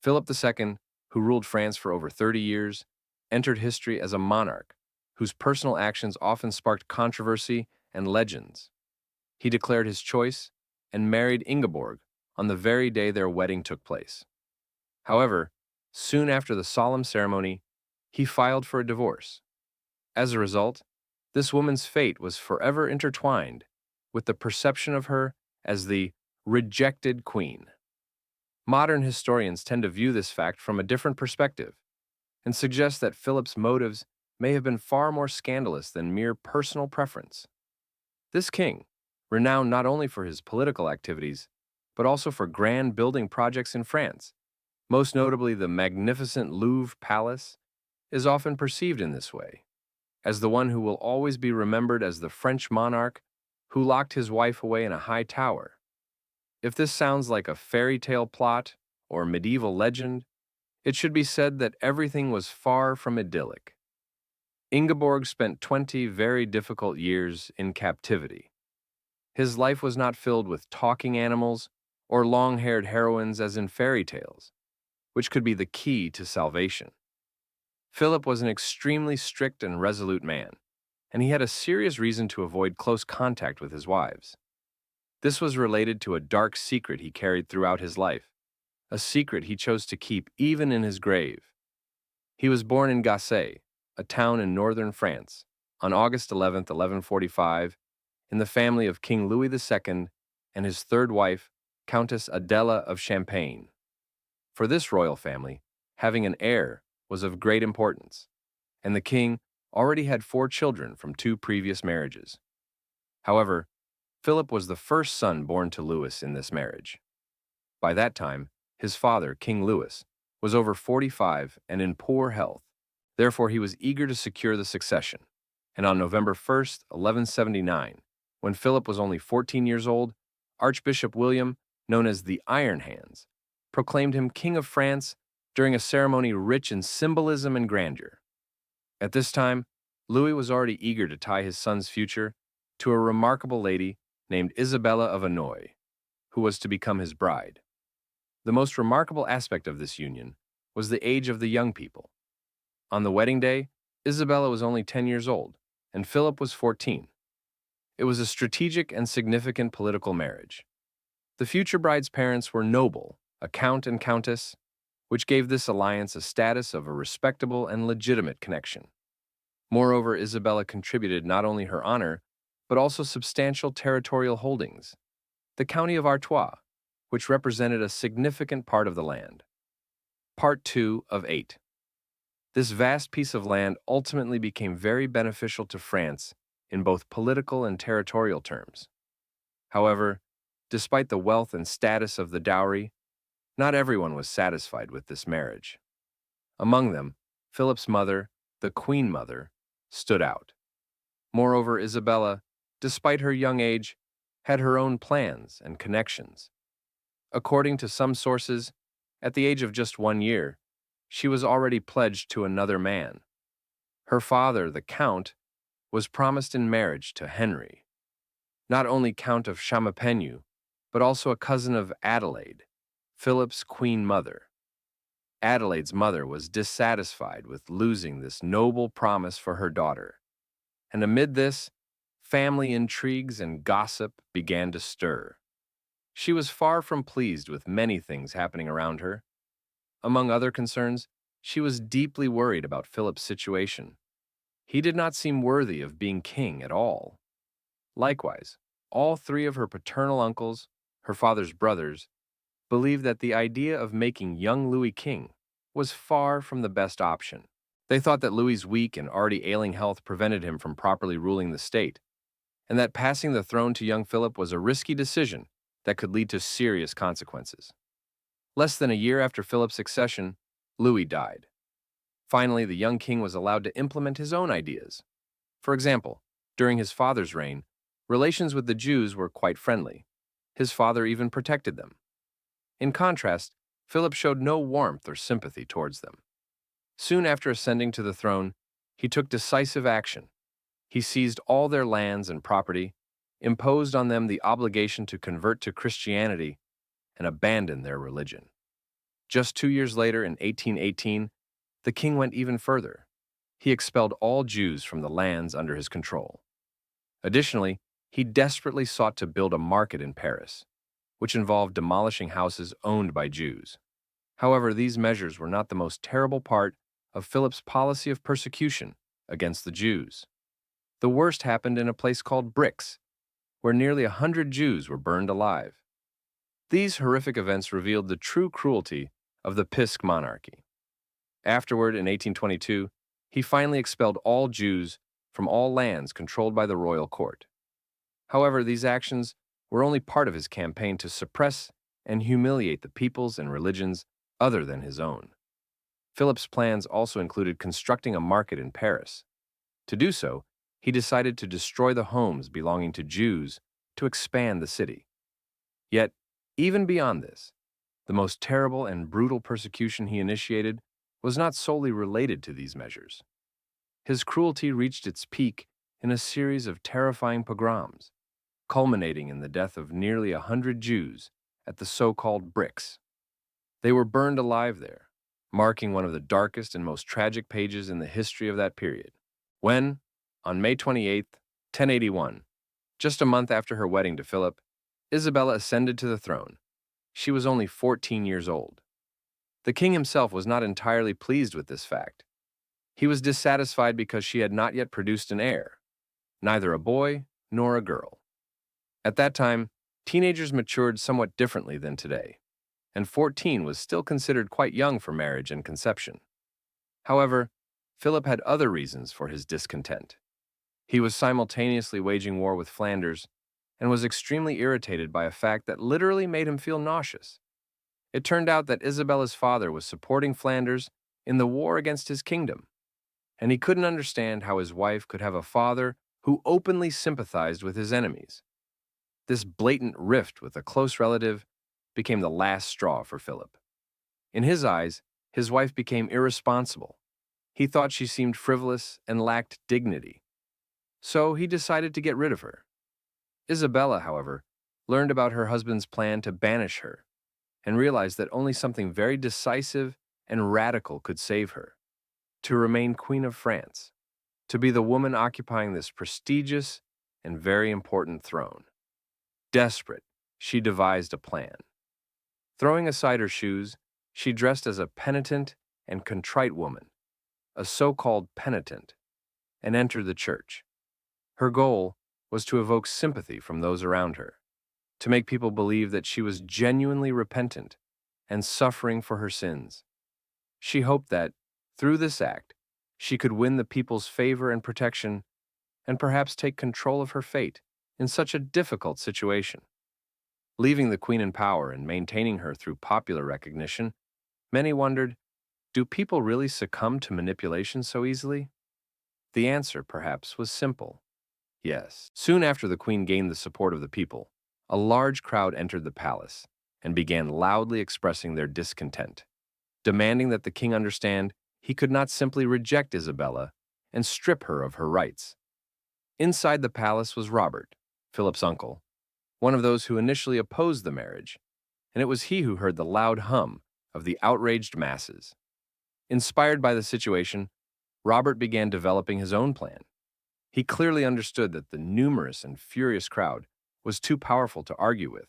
Philip II, who ruled France for over 30 years, entered history as a monarch whose personal actions often sparked controversy and legends. He declared his choice and married Ingeborg on the very day their wedding took place. However, soon after the solemn ceremony, he filed for a divorce. As a result, this woman's fate was forever intertwined with the perception of her as the rejected queen. Modern historians tend to view this fact from a different perspective and suggest that Philip's motives may have been far more scandalous than mere personal preference. This king, renowned not only for his political activities, but also for grand building projects in France, most notably the magnificent Louvre Palace, is often perceived in this way, as the one who will always be remembered as the French monarch who locked his wife away in a high tower. If this sounds like a fairy tale plot or medieval legend, it should be said that everything was far from idyllic. Ingeborg spent 20 very difficult years in captivity. His life was not filled with talking animals or long-haired heroines as in fairy tales, which could be the key to salvation. Philip was an extremely strict and resolute man, and he had a serious reason to avoid close contact with his wives. This was related to a dark secret he carried throughout his life, a secret he chose to keep even in his grave. He was born in Gassé, a town in northern France, on August 11, 1145, in the family of King Louis II and his third wife, Countess Adela of Champagne. For this royal family, having an heir was of great importance, and the king already had 4 children from 2 previous marriages. However, Philip was the first son born to Louis in this marriage. By that time, his father, King Louis, was over 45 and in poor health. Therefore, he was eager to secure the succession. And on November 1st, 1179, when Philip was only 14 years old, Archbishop William, known as the Iron Hands, proclaimed him King of France during a ceremony rich in symbolism and grandeur. At this time, Louis was already eager to tie his son's future to a remarkable lady named Isabella of Annoy, who was to become his bride. The most remarkable aspect of this union was the age of the young people. On the wedding day, Isabella was only 10 years old, and Philip was 14. It was a strategic and significant political marriage. The future bride's parents were noble, a count and countess, which gave this alliance a status of a respectable and legitimate connection. Moreover, Isabella contributed not only her honor, but also substantial territorial holdings, the county of Artois, which represented a significant part of the land. Part 2 of 8. This vast piece of land ultimately became very beneficial to France in both political and territorial terms. However, despite the wealth and status of the dowry, not everyone was satisfied with this marriage. Among them, Philip's mother, the Queen Mother, stood out. Moreover, Isabella, despite her young age, had her own plans and connections. According to some sources, at the age of just 1 year, she was already pledged to another man. Her father, the Count, was promised in marriage to Henry, not only Count of Champagne, but also a cousin of Adelaide, Philip's Queen Mother. Adelaide's mother was dissatisfied with losing this noble promise for her daughter, and amid this, family intrigues and gossip began to stir. She was far from pleased with many things happening around her. Among other concerns, she was deeply worried about Philip's situation. He did not seem worthy of being king at all. Likewise, all 3 of her paternal uncles, her father's brothers, believed that the idea of making young Louis king was far from the best option. They thought that Louis's weak and already ailing health prevented him from properly ruling the state, and that passing the throne to young Philip was a risky decision that could lead to serious consequences. Less than a year after Philip's accession, Louis died. Finally, the young king was allowed to implement his own ideas. For example, during his father's reign, relations with the Jews were quite friendly. His father even protected them. In contrast, Philip showed no warmth or sympathy towards them. Soon after ascending to the throne, he took decisive action. He seized all their lands and property, imposed on them the obligation to convert to Christianity, and abandon their religion. Just 2 years later, in 1818, the king went even further. He expelled all Jews from the lands under his control. Additionally, he desperately sought to build a market in Paris, which involved demolishing houses owned by Jews. However, these measures were not the most terrible part of Philip's policy of persecution against the Jews. The worst happened in a place called Brix, where nearly 100 Jews were burned alive. These horrific events revealed the true cruelty of the Pisk monarchy. Afterward, in 1822, he finally expelled all Jews from all lands controlled by the royal court. However, these actions were only part of his campaign to suppress and humiliate the peoples and religions other than his own. Philip's plans also included constructing a market in Paris. To do so, he decided to destroy the homes belonging to Jews to expand the city. Yet, even beyond this, the most terrible and brutal persecution he initiated was not solely related to these measures. His cruelty reached its peak in a series of terrifying pogroms, culminating in the death of nearly 100 Jews at the so-called Brix. They were burned alive there, marking one of the darkest and most tragic pages in the history of that period. When, on May 28, 1081, just a month after her wedding to Philip, Isabella ascended to the throne, she was only 14 years old. The king himself was not entirely pleased with this fact. He was dissatisfied because she had not yet produced an heir, neither a boy nor a girl. At that time, teenagers matured somewhat differently than today, and 14 was still considered quite young for marriage and conception. However, Philip had other reasons for his discontent. He was simultaneously waging war with Flanders and was extremely irritated by a fact that literally made him feel nauseous. It turned out that Isabella's father was supporting Flanders in the war against his kingdom, and he couldn't understand how his wife could have a father who openly sympathized with his enemies. This blatant rift with a close relative became the last straw for Philip. In his eyes, his wife became irresponsible. He thought she seemed frivolous and lacked dignity. So he decided to get rid of her. Isabella, however, learned about her husband's plan to banish her and realized that only something very decisive and radical could save her: to remain Queen of France, to be the woman occupying this prestigious and very important throne. Desperate, she devised a plan. Throwing aside her shoes, she dressed as a penitent and contrite woman, a so-called penitent, and entered the church. Her goal was to evoke sympathy from those around her, to make people believe that she was genuinely repentant and suffering for her sins. She hoped that, through this act, she could win the people's favor and protection, and perhaps take control of her fate in such a difficult situation. Leaving the queen in power and maintaining her through popular recognition, many wondered, do people really succumb to manipulation so easily? The answer, perhaps, was simple: yes. Soon after the queen gained the support of the people, a large crowd entered the palace and began loudly expressing their discontent, demanding that the king understand he could not simply reject Isabella and strip her of her rights. Inside the palace was Robert, Philip's uncle, one of those who initially opposed the marriage, and it was he who heard the loud hum of the outraged masses. Inspired by the situation, Robert began developing his own plan. He clearly understood that the numerous and furious crowd was too powerful to argue with,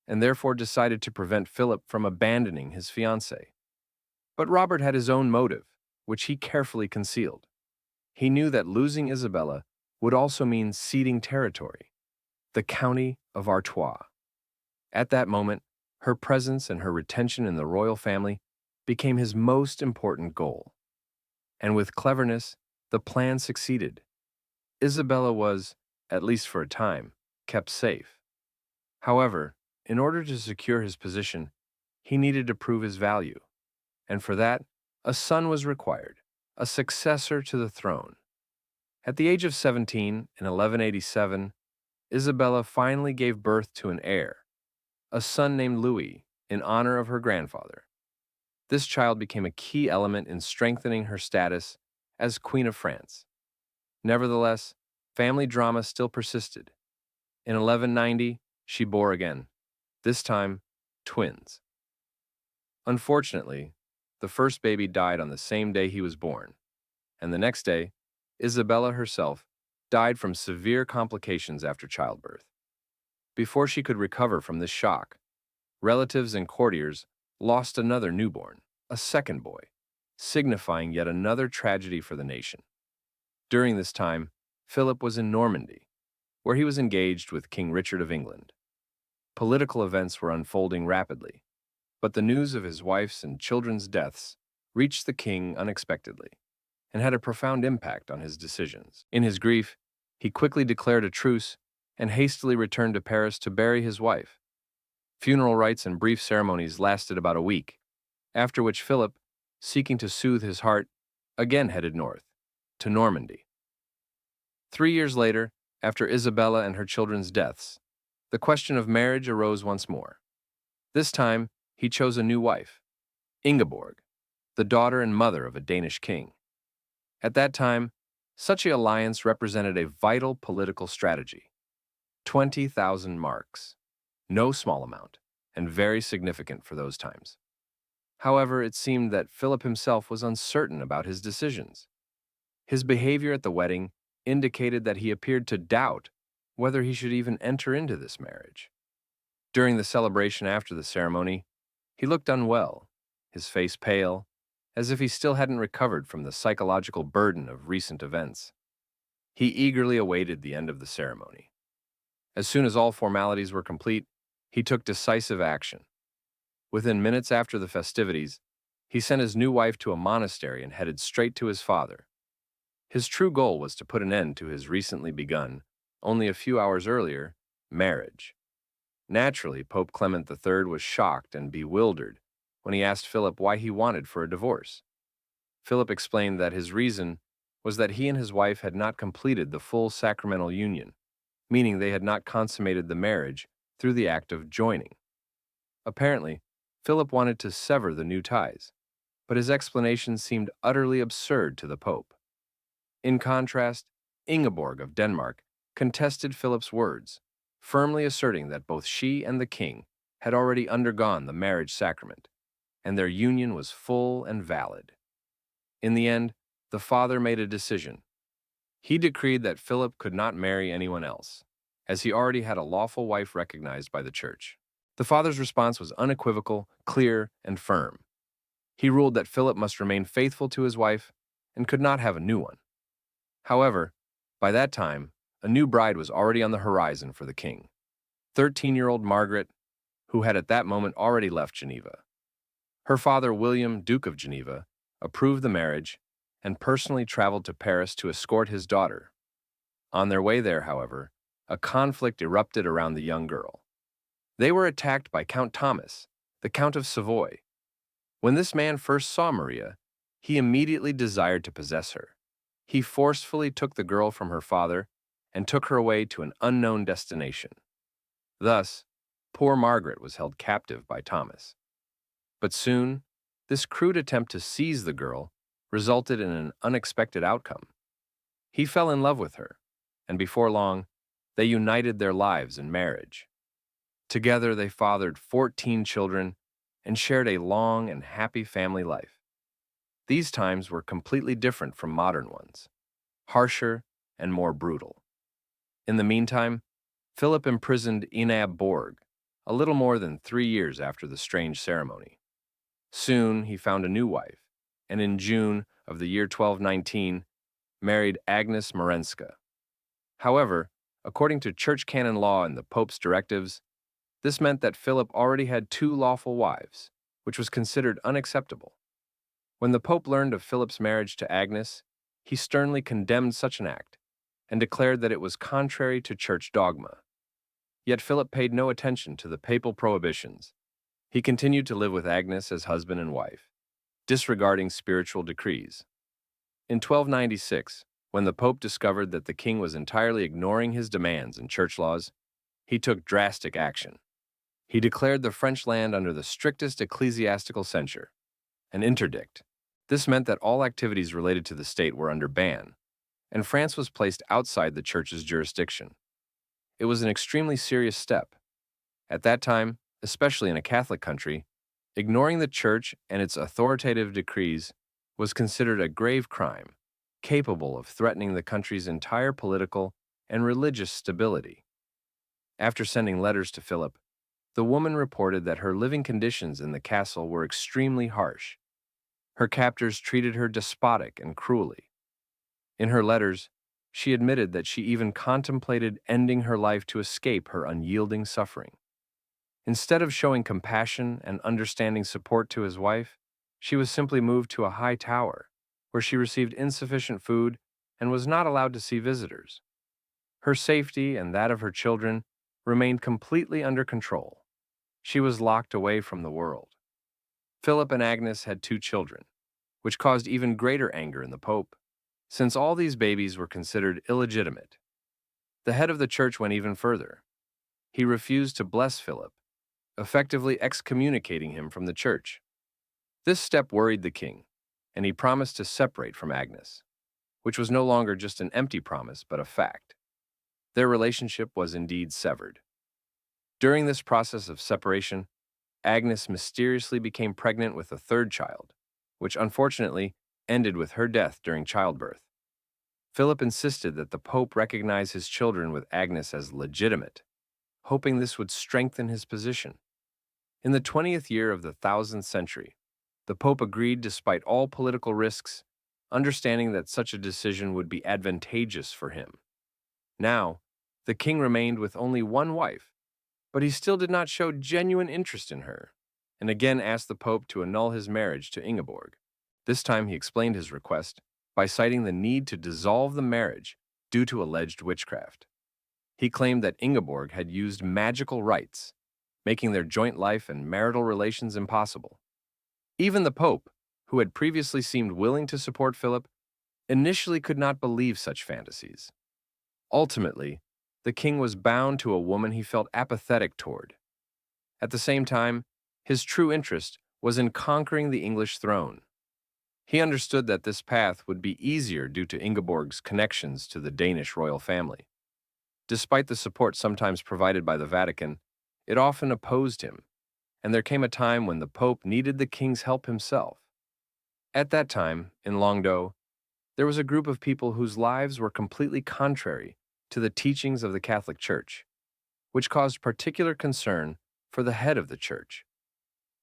and therefore decided to prevent Philip from abandoning his fiancée. But Robert had his own motive, which he carefully concealed. He knew that losing Isabella would also mean ceding territory, the county of Artois. At that moment, her presence and her retention in the royal family became his most important goal. And with cleverness, the plan succeeded. Isabella was, at least for a time, kept safe. However, in order to secure his position, he needed to prove his value, and for that, a son was required, a successor to the throne. At the age of 17, in 1187, Isabella finally gave birth to an heir, a son named Louis, in honor of her grandfather. This child became a key element in strengthening her status as Queen of France. Nevertheless, family drama still persisted. In 1190, she bore again, this time twins. Unfortunately, the first baby died on the same day he was born, and the next day, Isabella herself died from severe complications after childbirth. Before she could recover from this shock, relatives and courtiers lost another newborn, a second boy, signifying yet another tragedy for the nation. During this time, Philip was in Normandy, where he was engaged with King Richard of England. Political events were unfolding rapidly, but the news of his wife's and children's deaths reached the king unexpectedly and had a profound impact on his decisions. In his grief, he quickly declared a truce and hastily returned to Paris to bury his wife. Funeral rites and brief ceremonies lasted about a week, after which Philip, seeking to soothe his heart, again headed north, to Normandy. 3 years later, after Isabella and her children's deaths, the question of marriage arose once more. This time, he chose a new wife, Ingeborg, the daughter and mother of a Danish king. At that time, such an alliance represented a vital political strategy. 20,000 marks, no small amount, and very significant for those times. However, it seemed that Philip himself was uncertain about his decisions. His behavior at the wedding indicated that he appeared to doubt whether he should even enter into this marriage. During the celebration after the ceremony, he looked unwell, his face pale, as if he still hadn't recovered from the psychological burden of recent events. He eagerly awaited the end of the ceremony. As soon as all formalities were complete, he took decisive action. Within minutes after the festivities, he sent his new wife to a monastery and headed straight to his father. His true goal was to put an end to his recently begun, only a few hours earlier, marriage. Naturally, Pope Clement III was shocked and bewildered when he asked Philip why he wanted for a divorce. Philip explained that his reason was that he and his wife had not completed the full sacramental union, meaning they had not consummated the marriage through the act of joining. Apparently, Philip wanted to sever the new ties, but his explanation seemed utterly absurd to the Pope. In contrast, Ingeborg of Denmark contested Philip's words, firmly asserting that both she and the king had already undergone the marriage sacrament, and their union was full and valid. In the end, the father made a decision. He decreed that Philip could not marry anyone else, as he already had a lawful wife recognized by the church. The father's response was unequivocal, clear, and firm. He ruled that Philip must remain faithful to his wife and could not have a new one. However, by that time, a new bride was already on the horizon for the king, 13-year-old Margaret, who had at that moment already left Geneva. Her father, William, Duke of Geneva, approved the marriage and personally traveled to Paris to escort his daughter. On their way there, however, a conflict erupted around the young girl. They were attacked by Count Thomas, the Count of Savoy. When this man first saw Maria, he immediately desired to possess her. He forcefully took the girl from her father and took her away to an unknown destination. Thus, poor Margaret was held captive by Thomas. But soon, this crude attempt to seize the girl resulted in an unexpected outcome. He fell in love with her, and before long, they united their lives in marriage. Together, they fathered 14 children and shared a long and happy family life. These times were completely different from modern ones, harsher and more brutal. In the meantime, Philip imprisoned Inab Borg, a little more than 3 years after the strange ceremony. Soon he found a new wife, and in June of the year 1219, married Agnes Morenska. However, according to church canon law and the Pope's directives, this meant that Philip already had 2 lawful wives, which was considered unacceptable. When the Pope learned of Philip's marriage to Agnes, he sternly condemned such an act and declared that it was contrary to church dogma. Yet Philip paid no attention to the papal prohibitions. He continued to live with Agnes as husband and wife, disregarding spiritual decrees. In 1296, when the Pope discovered that the king was entirely ignoring his demands and church laws, he took drastic action. He declared the French land under the strictest ecclesiastical censure, an interdict. This meant that all activities related to the state were under ban, and France was placed outside the church's jurisdiction. It was an extremely serious step. At that time, especially in a Catholic country, Ignoring the church and its authoritative decrees was considered a grave crime, capable of threatening the country's entire political and religious stability. After sending letters to Philip, the woman reported that her living conditions in the castle were extremely harsh. Her captors treated her despotic and cruelly. In her letters, she admitted that she even contemplated ending her life to escape her unyielding suffering. Instead of showing compassion and understanding support to his wife, she was simply moved to a high tower, where she received insufficient food and was not allowed to see visitors. Her safety and that of her children remained completely under control. She was locked away from the world. Philip and Agnes had 2 children, which caused even greater anger in the Pope, since all these babies were considered illegitimate. The head of the church went even further. He refused to bless Philip, effectively excommunicating him from the church. This step worried the king, and he promised to separate from Agnes, which was no longer just an empty promise but a fact. Their relationship was indeed severed. During this process of separation, Agnes mysteriously became pregnant with a 3rd child, which unfortunately ended with her death during childbirth. Philip insisted that the Pope recognize his children with Agnes as legitimate, hoping this would strengthen his position. In the 20th year of the 1000th century, the Pope agreed despite all political risks, understanding that such a decision would be advantageous for him. Now, the king remained with only one wife, but he still did not show genuine interest in her, and again asked the Pope to annul his marriage to Ingeborg. This time he explained his request by citing the need to dissolve the marriage due to alleged witchcraft. He claimed that Ingeborg had used magical rites, making their joint life and marital relations impossible. Even the Pope, who had previously seemed willing to support Philip, initially could not believe such fantasies. Ultimately, the king was bound to a woman he felt apathetic toward. At the same time, his true interest was in conquering the English throne. He understood that this path would be easier due to Ingeborg's connections to the Danish royal family. Despite the support sometimes provided by the Vatican, it often opposed him, and there came a time when the Pope needed the king's help himself. At that time, in Languedoc, there was a group of people whose lives were completely contrary to the teachings of the Catholic Church, which caused particular concern for the head of the Church.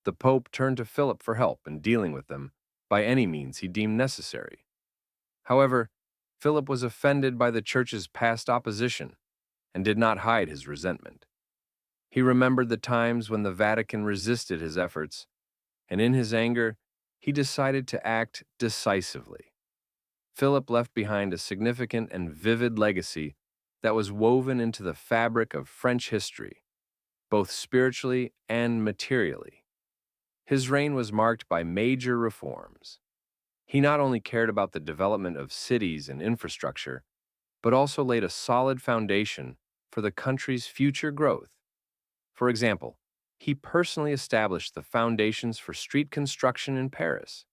The Pope turned to Philip for help in dealing with them by any means he deemed necessary. However, Philip was offended by the Church's past opposition and did not hide his resentment. He remembered the times when the Vatican resisted his efforts, and in his anger, he decided to act decisively. Philip left behind a significant and vivid legacy that was woven into the fabric of French history, both spiritually and materially. His reign was marked by major reforms. He not only cared about the development of cities and infrastructure, but also laid a solid foundation for the country's future growth. For example, he personally established the foundations for street construction in Paris,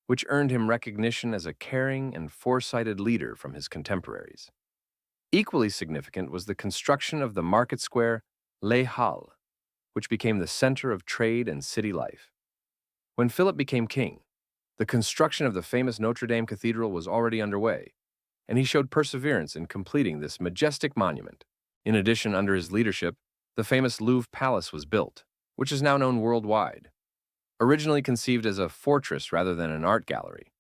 which earned him recognition as a caring and foresighted leader from his contemporaries. Equally significant was the construction of the market square Les Halles, which became the center of trade and city life. When Philip became king, the construction of the famous Notre Dame Cathedral was already underway, and he showed perseverance in completing this majestic monument. In addition, under his leadership, the famous Louvre Palace was built, which is now known worldwide. Originally conceived as a fortress rather than an art gallery,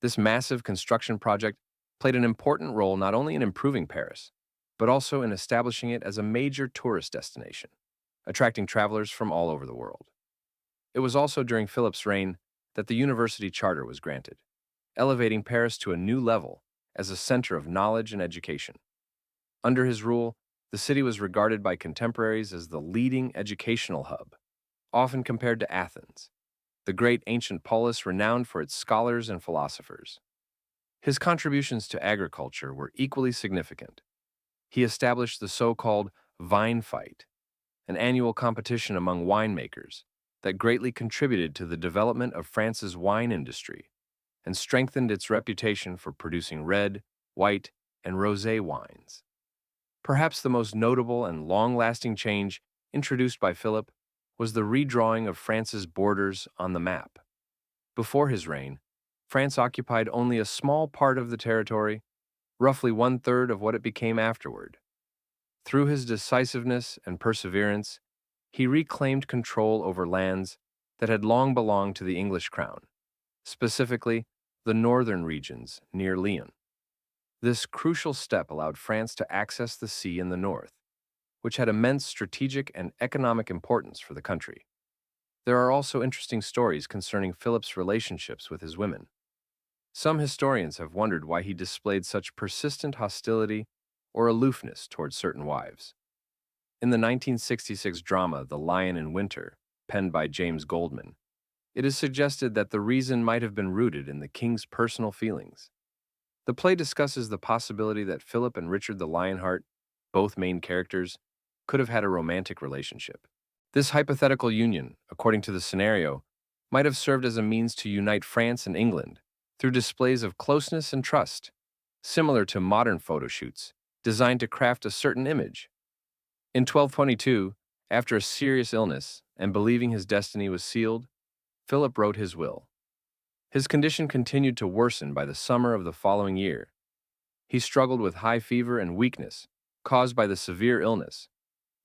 this massive construction project played an important role not only in improving Paris, but also in establishing it as a major tourist destination, attracting travelers from all over the world. It was also during Philip's reign that the university charter was granted, elevating Paris to a new level as a center of knowledge and education. Under his rule, the city was regarded by contemporaries as the leading educational hub, often compared to Athens, the great ancient polis renowned for its scholars and philosophers. His contributions to agriculture were equally significant. He established the so-called vine fight, an annual competition among winemakers that greatly contributed to the development of France's wine industry and strengthened its reputation for producing red, white, and rosé wines. Perhaps the most notable and long-lasting change introduced by Philip was the redrawing of France's borders on the map. Before his reign, France occupied only a small part of the territory, roughly one-third of what it became afterward. Through his decisiveness and perseverance, he reclaimed control over lands that had long belonged to the English crown, specifically the northern regions near Lyon. This crucial step allowed France to access the sea in the north, which had immense strategic and economic importance for the country. There are also interesting stories concerning Philip's relationships with his women. Some historians have wondered why he displayed such persistent hostility or aloofness towards certain wives. In the 1966 drama The Lion in Winter, penned by James Goldman, it is suggested that the reason might have been rooted in the king's personal feelings. The play discusses the possibility that Philip and Richard the Lionheart, both main characters, could have had a romantic relationship. This hypothetical union, according to the scenario, might have served as a means to unite France and England through displays of closeness and trust, similar to modern photo shoots designed to craft a certain image. In 1222, after a serious illness and believing his destiny was sealed, Philip wrote his will. His condition continued to worsen by the summer of the following year. He struggled with high fever and weakness caused by the severe illness,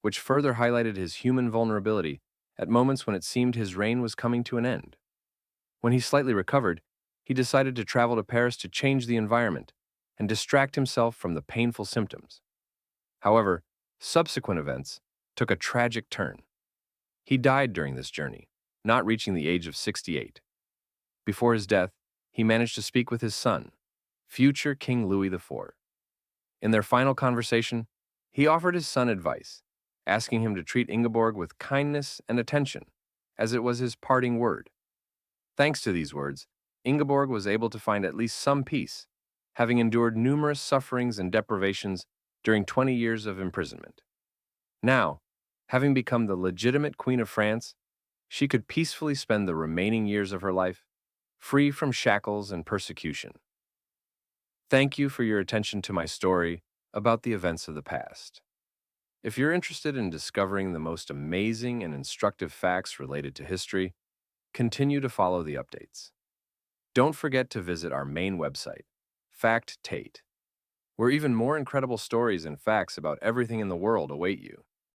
which further highlighted his human vulnerability at moments when it seemed his reign was coming to an end. When he slightly recovered, he decided to travel to Paris to change the environment and distract himself from the painful symptoms. However, subsequent events took a tragic turn. He died during this journey, not reaching the age of 68. Before his death, he managed to speak with his son, future King Louis IV. In their final conversation, he offered his son advice, asking him to treat Ingeborg with kindness and attention, as it was his parting word. Thanks to these words, Ingeborg was able to find at least some peace, having endured numerous sufferings and deprivations during 20 years of imprisonment. Now, having become the legitimate Queen of France, she could peacefully spend the remaining years of her life free from shackles and persecution. Thank you for your attention to my story about the events of the past. If you're interested in discovering the most amazing and instructive facts related to history, continue to follow the updates. Don't forget to visit our main website, Fact Tate, where even more incredible stories and facts about everything in the world await you.